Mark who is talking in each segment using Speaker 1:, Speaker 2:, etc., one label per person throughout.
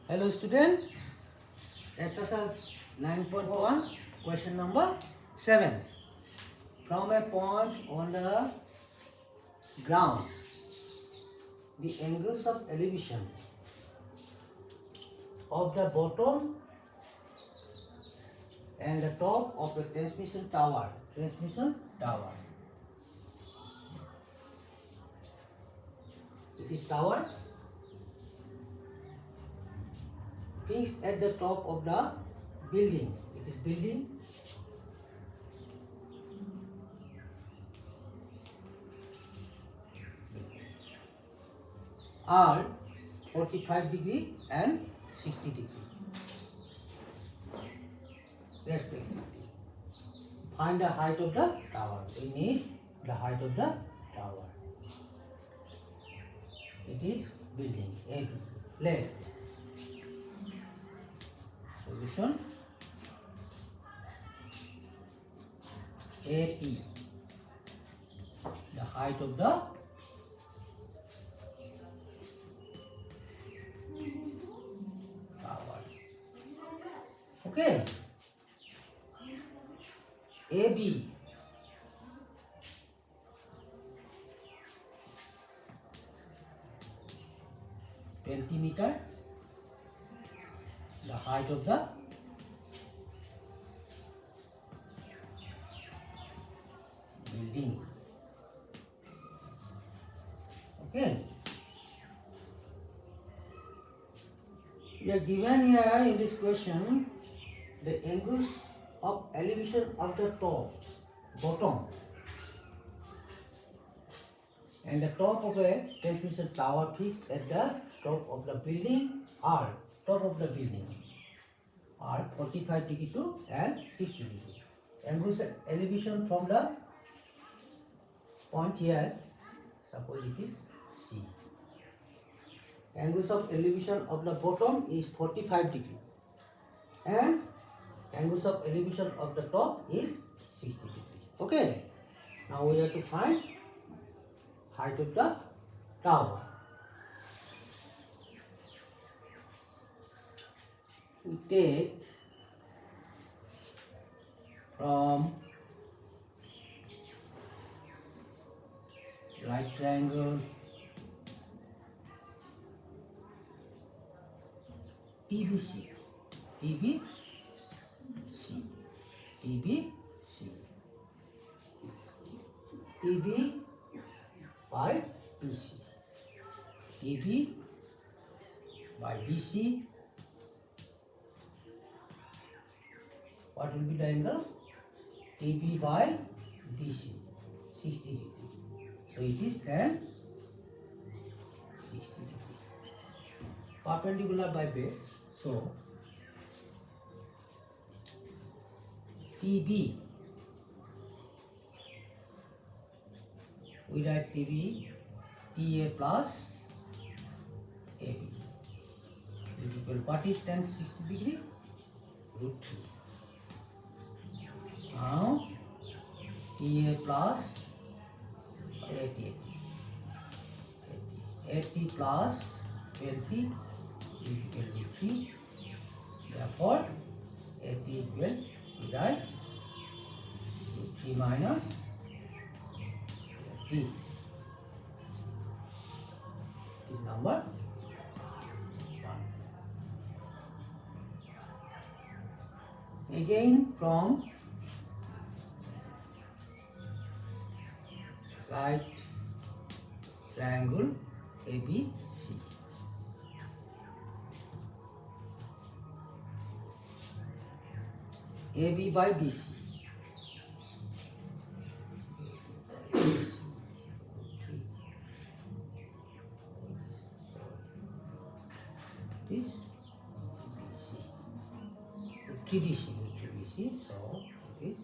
Speaker 1: Hello student, exercise 9.1, question number 7. From a point on the ground, the angles of elevation of the bottom and the top of a transmission tower. It is tower fixed at the top of the building. It is building are 45 degree and 60 degree respectively. Find the height of the tower. We need the height of the tower. It is building A. Left. Solution AP. The height of the tower. Okay. AB. Meter. The height of the building. Okay. We are given here in this question the angles of elevation of the bottom and the top of a transmission tower fixed at the top of the building are 45 degree to and 60 degree. Angles of elevation from the point here, suppose it is C. Angles of elevation of the bottom is 45 degree and angles of elevation of the top is 60 degree. Okay. Now we have to find height of the tower. We take from right triangle TBC TB by BC. TB by BC. What will be the angle? TB by BC, 60 degree. So it is tan 60 degree. Perpendicular by base. So TB, we write TB, TA plus AB is equal. What is tan 60 degree? √3. Now TA plus 80 plus 20 is equal to 3. Therefore 80 is equal to write 3 minus 20. This is number 1. Again from right triangle ABC. AB by BC. This BC. 3BC. So it is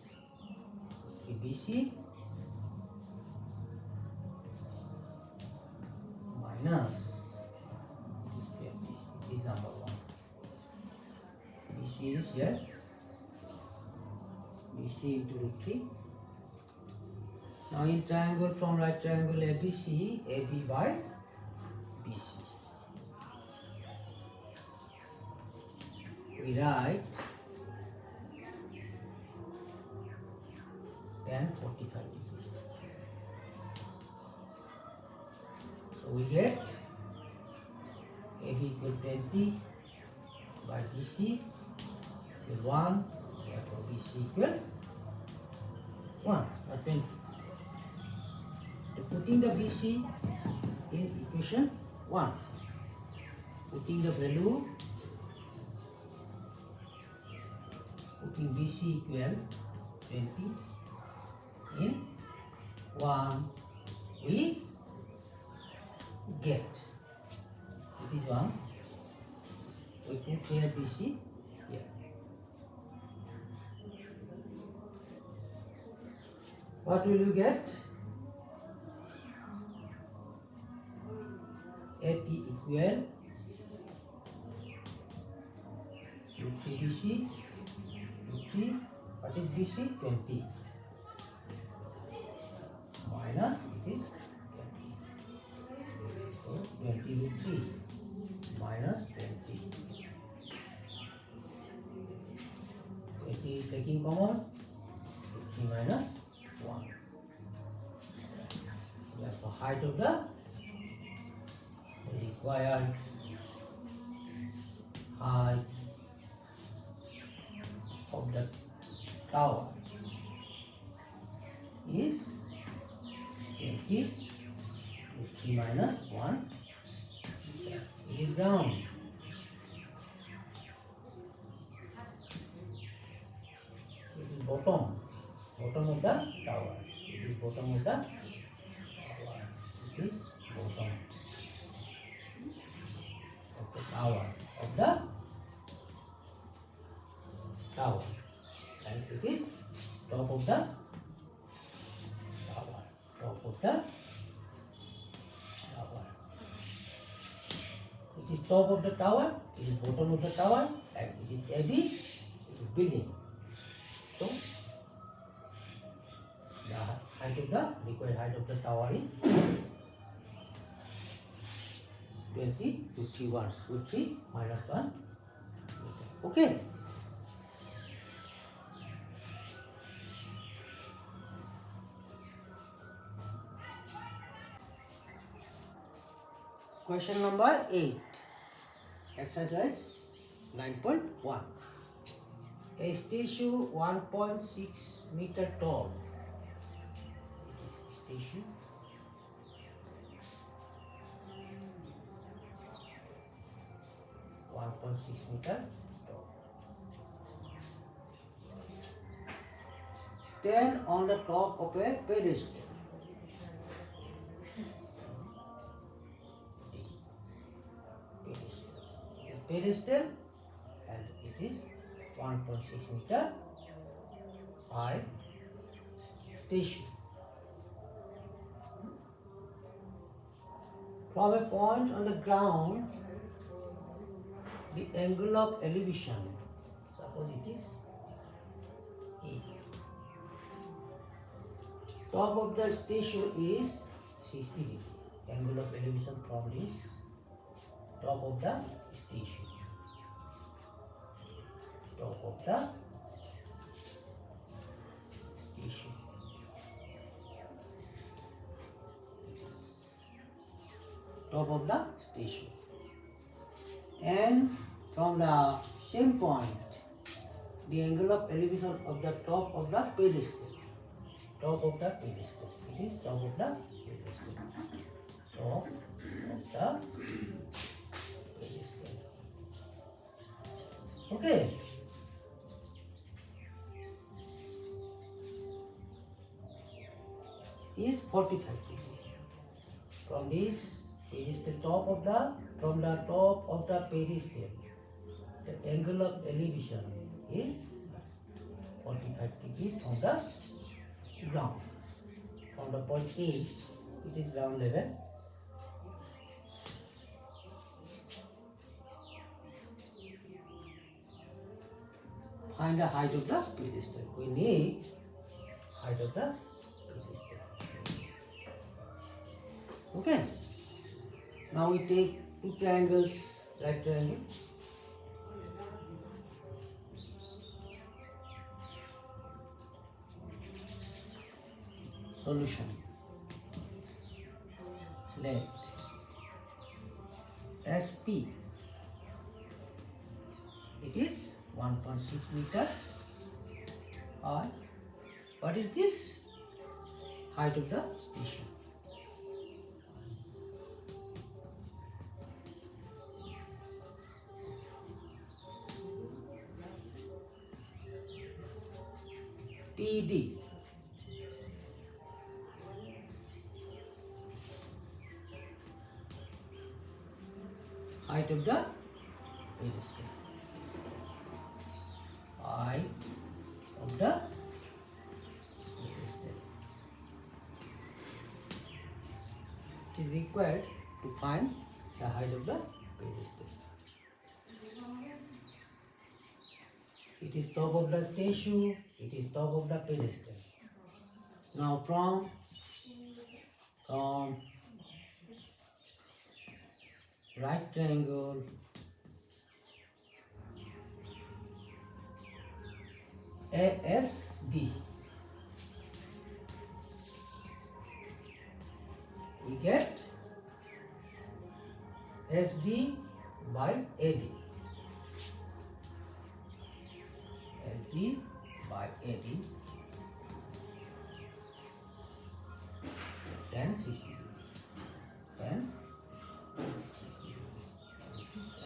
Speaker 1: 3BC minus this is number 1. BC is here. BC into √3. Now in triangle from right triangle ABC, AB by BC. we write tan 45 degrees. So we get AB equal 20 by BC equal 1, therefore BC equal 1 or 20. So putting the BC in equation 1, putting the value, putting BC equal 20 in 1, we get, it is 1, we put here BC here. What will you get? 80 equal to 3 BC, to 3, what is BC? 20, minus it is 20. So 20 root 3 minus 20. 20 is taking common, 3 minus 1. Therefore height of the required height of the tower is 20 with 3 minus 1. It is ground. This is bottom of the tower. It is bottom of the tower. It is bottom of the tower and it is top of the tower, it is top of the tower, it is bottom of the tower, and it is AB, it is building. So the height of the required height of the tower is 20 to 3 1 to 3 minus 1. Okay. Question number 8. Exercise 9.1. A statue 1.6 meter tall. Statue 1.6 meter tall. Stand on the top of a pedestal. Pedestal and it is 1.6 meter high statue. From a point on the ground, the angle of elevation, suppose it is A. Top of the statue is 60 degree. Angle of elevation from this top of the statue. Top of the statue. Top of the statue. And from the same point, the angle of elevation of the top of the pedestal. Top of the pedestal. It is top of the pedestal. Top of the pedestal. Okay. Is 45 degree. From this pedestal, from the top of the pedestal, the angle of elevation is 45 degree from the ground. From the point A, it is ground level. Find the height of the pedestal. We need height of the pedestal. Okay. Now we take two triangles, right triangle. solution. Let SP, it is 1.6 meter high. What is this? Height of the station. PD, height of the pedestal. Height of the pedestal. It is required to find the height of the pedestal. It is top of the statue, it is top of the pedestal. Now from right triangle ASD, we get SD by AD. SD by AD, tan 60 degree. Tan 60 degree.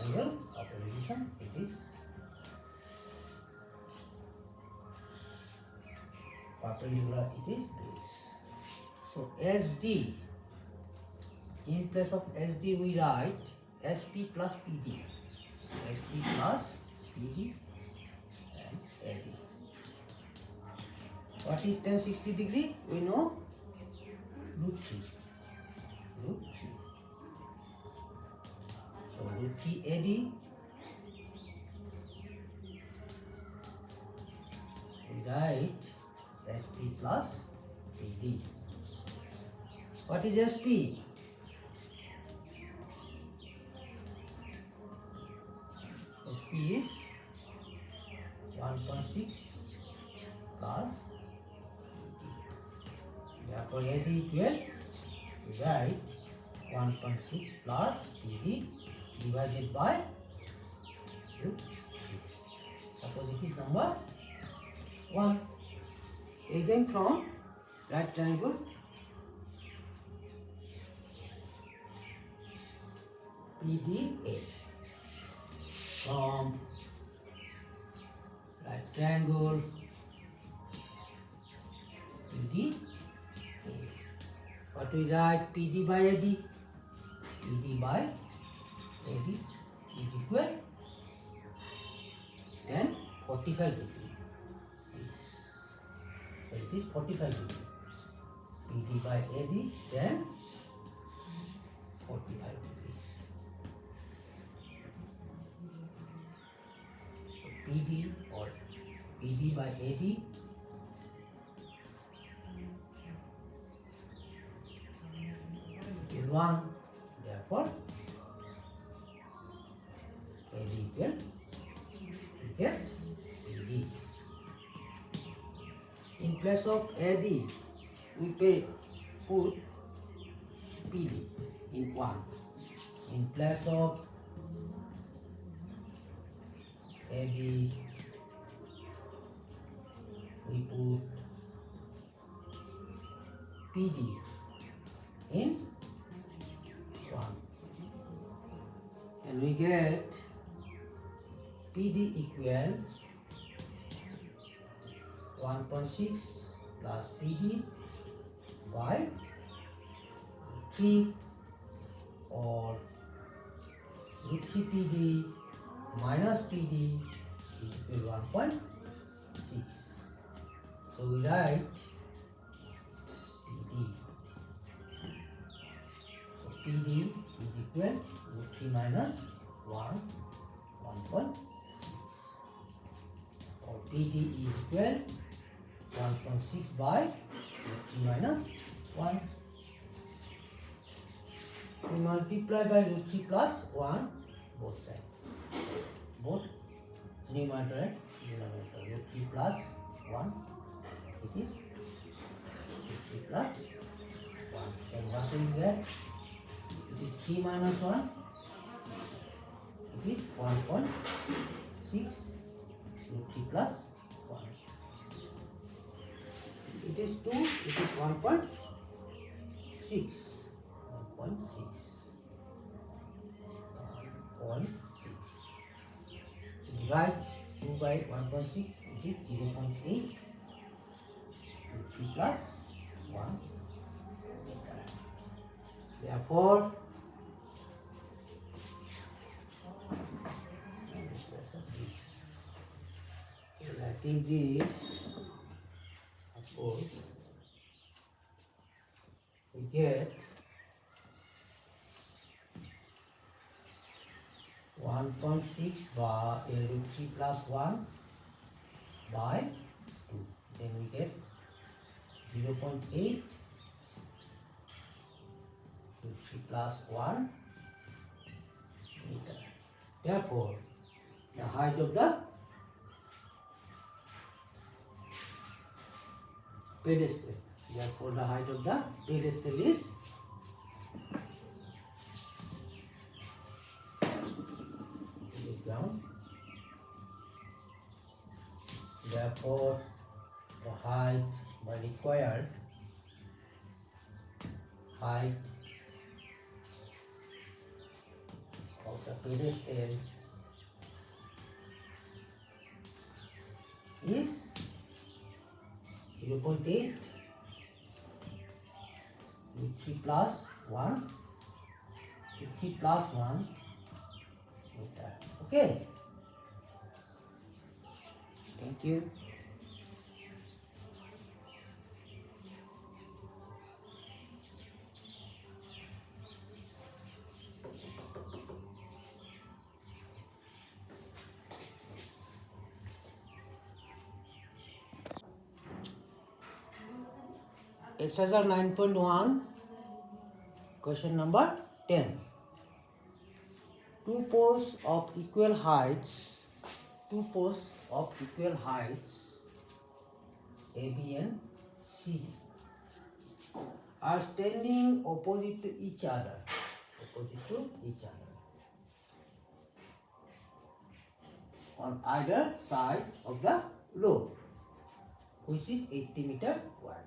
Speaker 1: Angle of elevation, it is perpendicular, it is this. So SD, in place of SD we write SP plus PD. SP plus PD and AD. What is tan 60 degree? We know root 3. Root 3. So root 3 AD, we write SP plus PD. What is SP? SP is 1.6 plus PD. Therefore AD equal, we write 1.6 plus PD divided by root 3. Suppose it is number 1. Again from right triangle PDA, from right triangle PDA. What we write? PD by AD. PD by AD is equal then 45 degree. So it is 45 degree. PD by AD then 45 degree. So PD or PD by AD is 1. Therefore AD equal, we get PD. In place of AD, we put PD in 1. In place of AD, we put PD in 1. And we get PD equal 1.6 plus PD by 3 or root 3 PD minus PD is equal 1.6. So we write PD. So PD is equal root 3 minus 1, 1.6. Or PD is equal 1.6 by root 3 minus 1. We multiply by root 3 plus 1 both sides. Both numerator and denominator. Root 3 plus 1, it is root 3 plus 3 minus 1, it is 1.6, root 3 plus 1. It is 2, it is 1.6. 1.6. Divide 2 by 1.6, it is 0.8. 3 plus 1. Therefore, writing this, of course, we get 1.6 by root 3 plus 1 by 2. Then we get 0.8 root 3 plus 1 meter. Therefore, the height of the pedestal. Therefore, the height of the pedestal is ground. Therefore, the height by required height of the pedestal is 0.8 root 3 plus 1 root 3 plus 1 meter. Okay. Thank you. Exercise 9.1, question number 10. Two poles of equal heights, AB and CD, are standing opposite to each other, on either side of the road, which is 80 meter wide.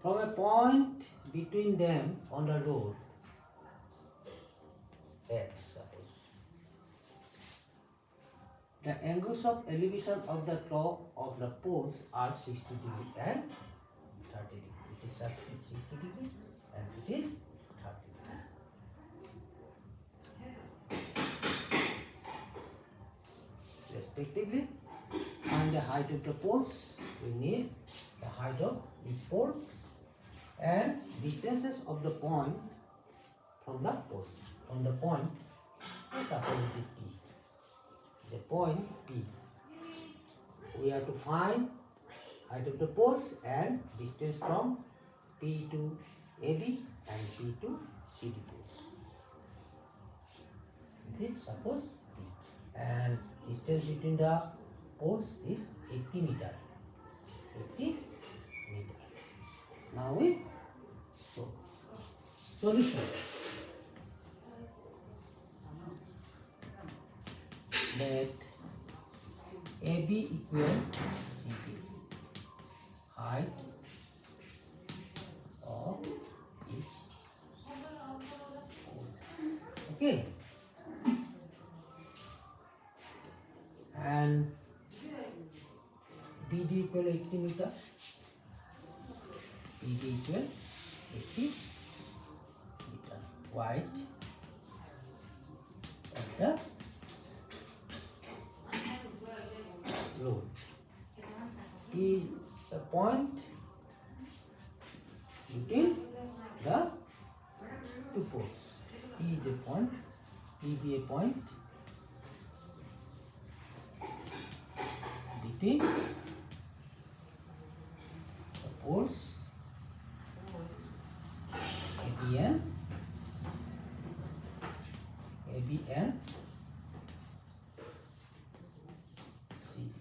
Speaker 1: From a point between them on the road, X suppose, the angles of elevation of the top of the poles are 60 degree and 30 degree. It is 60 degree and it is 30 degree. Respectively, find the height of the poles. We need the height of each pole and distances of the point from the pole. From the point, suppose it is P. The point P. We have to find height of the poles and distance from P to AB and P to CD poles. This suppose P. And distance between the poles is 80 meter. 80 meter. Now we solve. Solution. Let AB equal CD. Height of each pole. Okay. And BD equal 80 meter. BD equal 80 meter wide of the road. P is a point between the two poles. P is a point. P be a point between the poles AB and CD.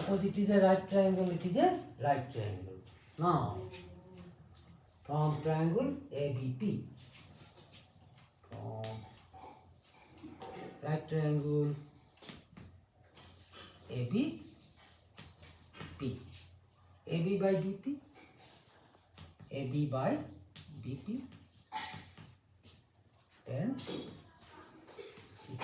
Speaker 1: Suppose it is a right triangle, it is a right triangle. Now, from triangle ABP, from right triangle ABP, AB by BP, AB by BP, then CP.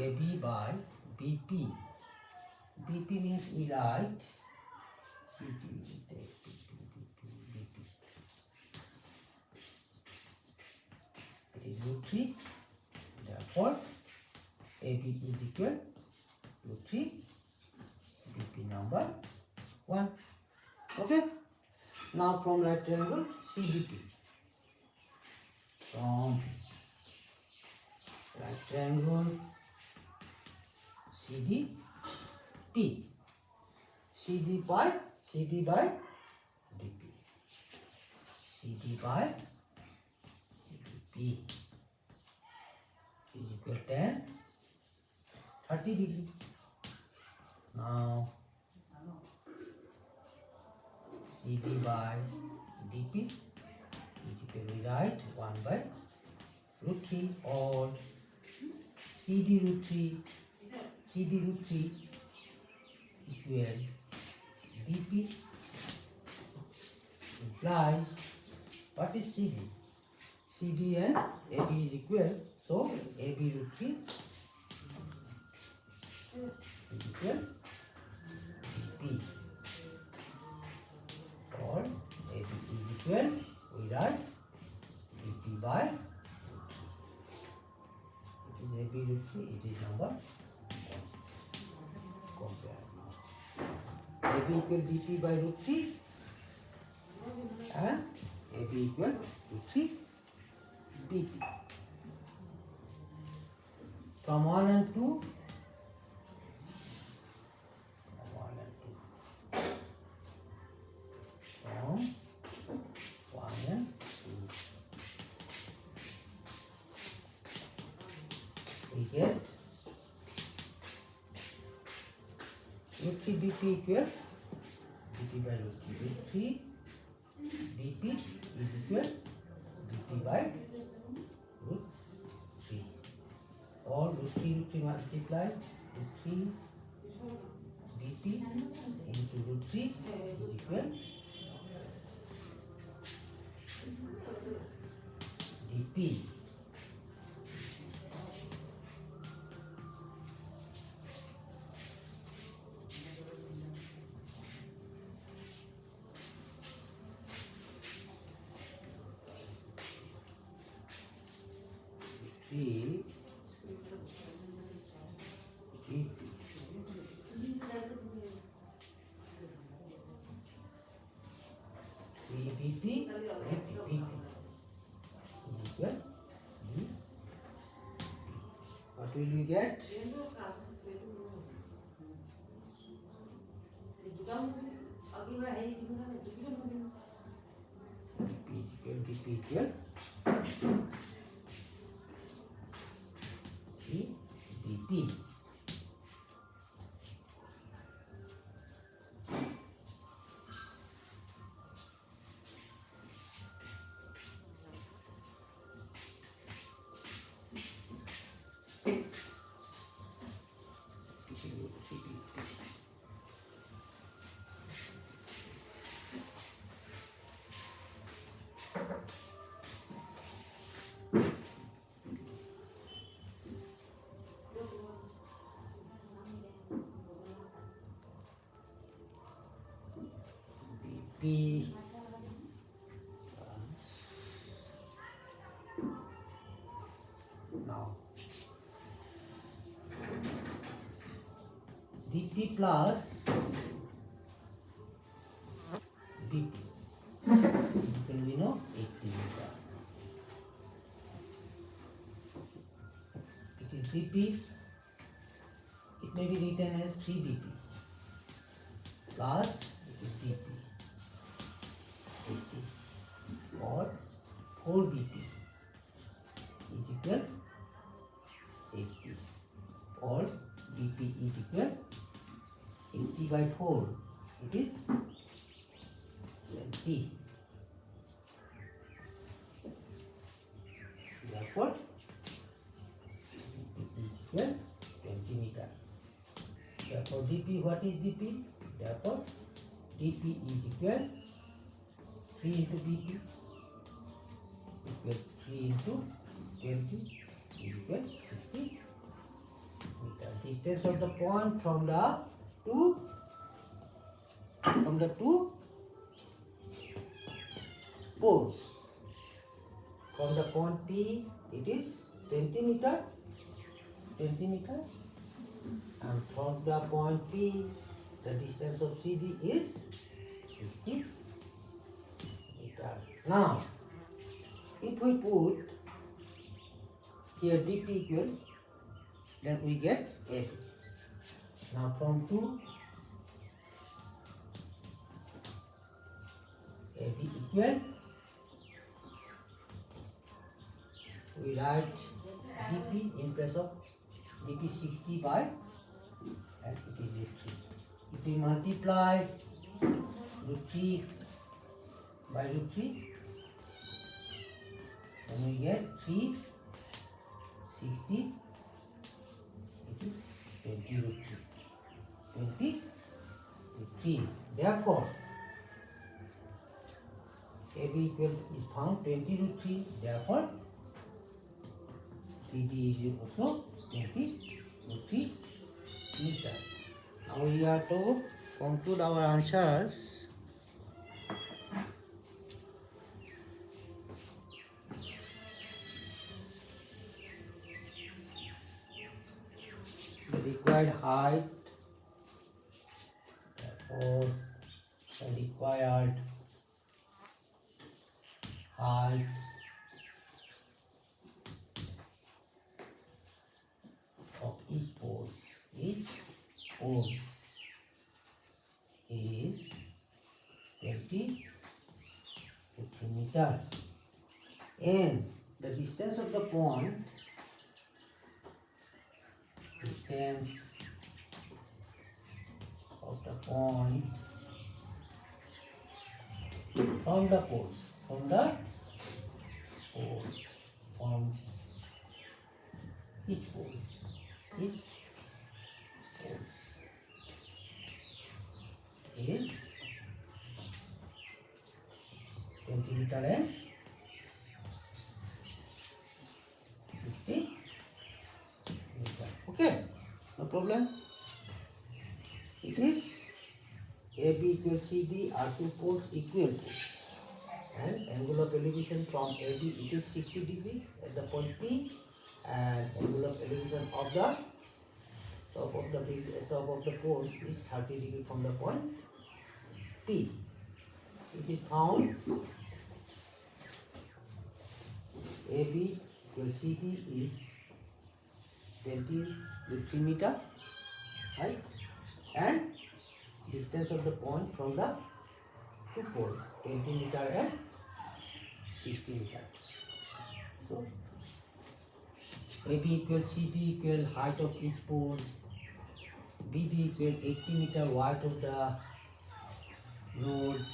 Speaker 1: AB by BP. BP means we write BP, we take BP. It is root 3. Therefore, AB is equal to 3 BP number 1. Okay. Now from right triangle CBP. From right triangle CDP. CD by DP. CD by DP is equal to 10, 30 degree. Now CD by DP is equal to write 1 by root 3 or CD root 3 equal DP implies what is CD? CD and AB is equal, so AB root 3 is equal DP or AB is equal, we write DP by root 3. It is AB root 3, it is number compare now. AB equal DP by root 3 and AB equal root 3 BP. From 1 and 2, from 1 and 2, we get root 3 BP equal BP by root 3 BP is equal BP by root 3 or root 3 multiply root 3 BP into root 3 is equal DP. What will you get? DP equal DP. BP now DP plus BP can we know 18 meter. It is DP, it may be written as 3 BP plus it is DP or 4 BP is equal 80. or dp is equal 80 by 4, it is 20. Therefore, dp is equal 20 meter. Therefore, dp, what is dp? Therefore, dp is equal 3 into dp equal 3 into 20 is equal 60 meter. Distance of the point from the two poles. From the point P, it is 20 meter, and from the point P, the distance of CD is 60 meter. Now, if we put here dp equal, then we get AB. Now from 2, AB equal, we write dp in place of dp 60 by, and it is root 3. If we multiply root 3 by root 3, then we get 360, it is 20 root 3. 20 root 3. Therefore, AB equal is found 20 root 3. Therefore, CD is also 20 root 3 meter. Now we are to conclude our answers. The required height, therefore the required height of each pole is 20 meter, and the distance of the point from the poles, from each poles is 20 meter and 60 meter. Okay, no problem. It is AB equals CD are two poles equal poles, and angle of elevation from AB it is 60 degree at the point P, and angle of elevation of the top of the poles is 30 degree from the point P. It is found AB equals CD is 20 with 3 meter, right? And distance of the point from the two poles 20 meter and 60 meter. So AB equals CD equal height of each pole, BD equal 80 meter width of the node,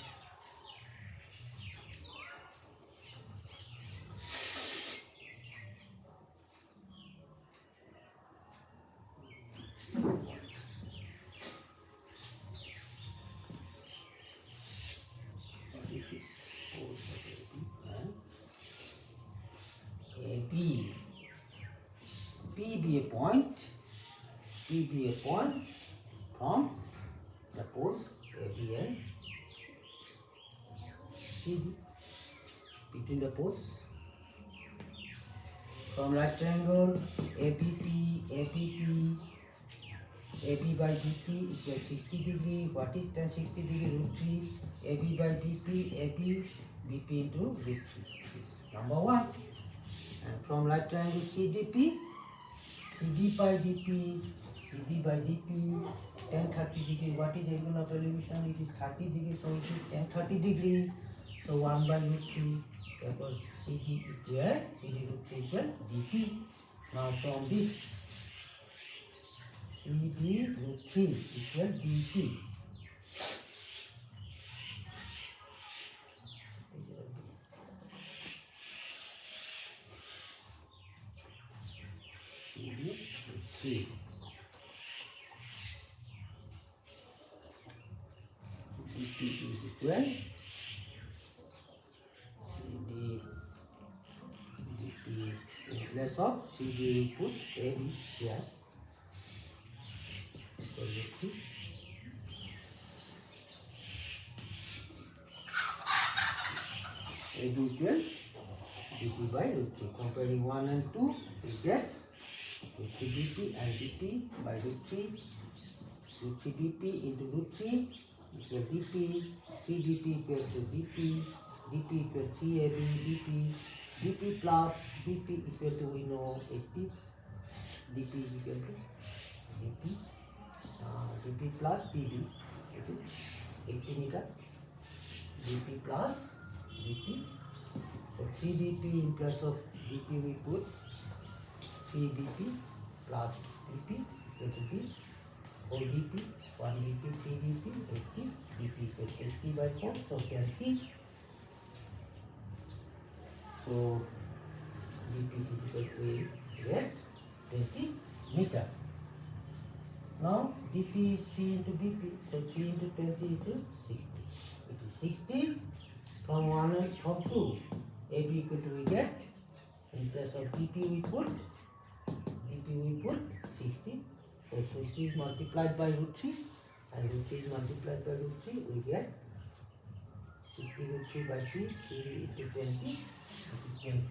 Speaker 1: P be a point from the poles AB and CD, between the poles. From right triangle ABP, AB by BP equals 60 degree. What is tan 60 degree? Root 3. AB by BP, BP into root 3. Number 1. And from right triangle CDP, CD by DP, tan 30 degree. What is angle of elevation? It is 30 degree, so it is tan 30 degree. So 1 by root 3. Therefore CD root 3 equal DP. Now from this CD root 3 equal DP. CD root 3. DP is equal CD DP. In place of CD we put AB here. Root 3. AB equal dp by root 3. Comparing 1 and 2, we get root 3 dp and dp by root 3. Root 3 dp into root 3 equal dp. 3 dp equals to dp. dp equal 3ab dp. dp plus dp equal to, we know, 80. dp is equal to dp. dp plus pb, it is 80 meter. dp plus dp. So 3 dp in place of dp we put 3 dp plus dp, so it is 4 dp, 1 dp, 3 dp, 80, dp equals 80 by 4, so 20. So dp is equal to get 20 meter. Now dp is 3 into dp, so 3 into 20 is 60. It is 60 from 1 and from 2. AB equal to, we get, in place of dp we put 60. So 60 is multiplied by root 3 and root 3 is multiplied by root 3. We get 60 root 3 by 3, 3 into 20, it is 20.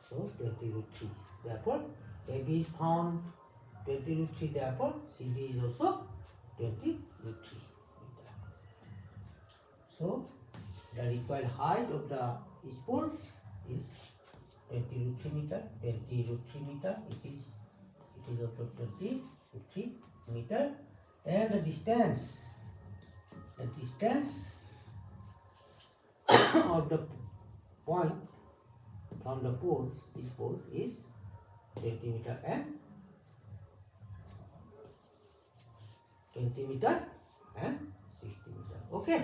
Speaker 1: So 20 root 3. Therefore AB is found 20 root 3. Therefore CD is also 20 root 3. So the required height of the spool is 20 root 3 meter. 20 root 3 meter. It is also 20 root 3 meter. And the distance of the point from the poles, this pole is 20 meter and 60 meter. Okay.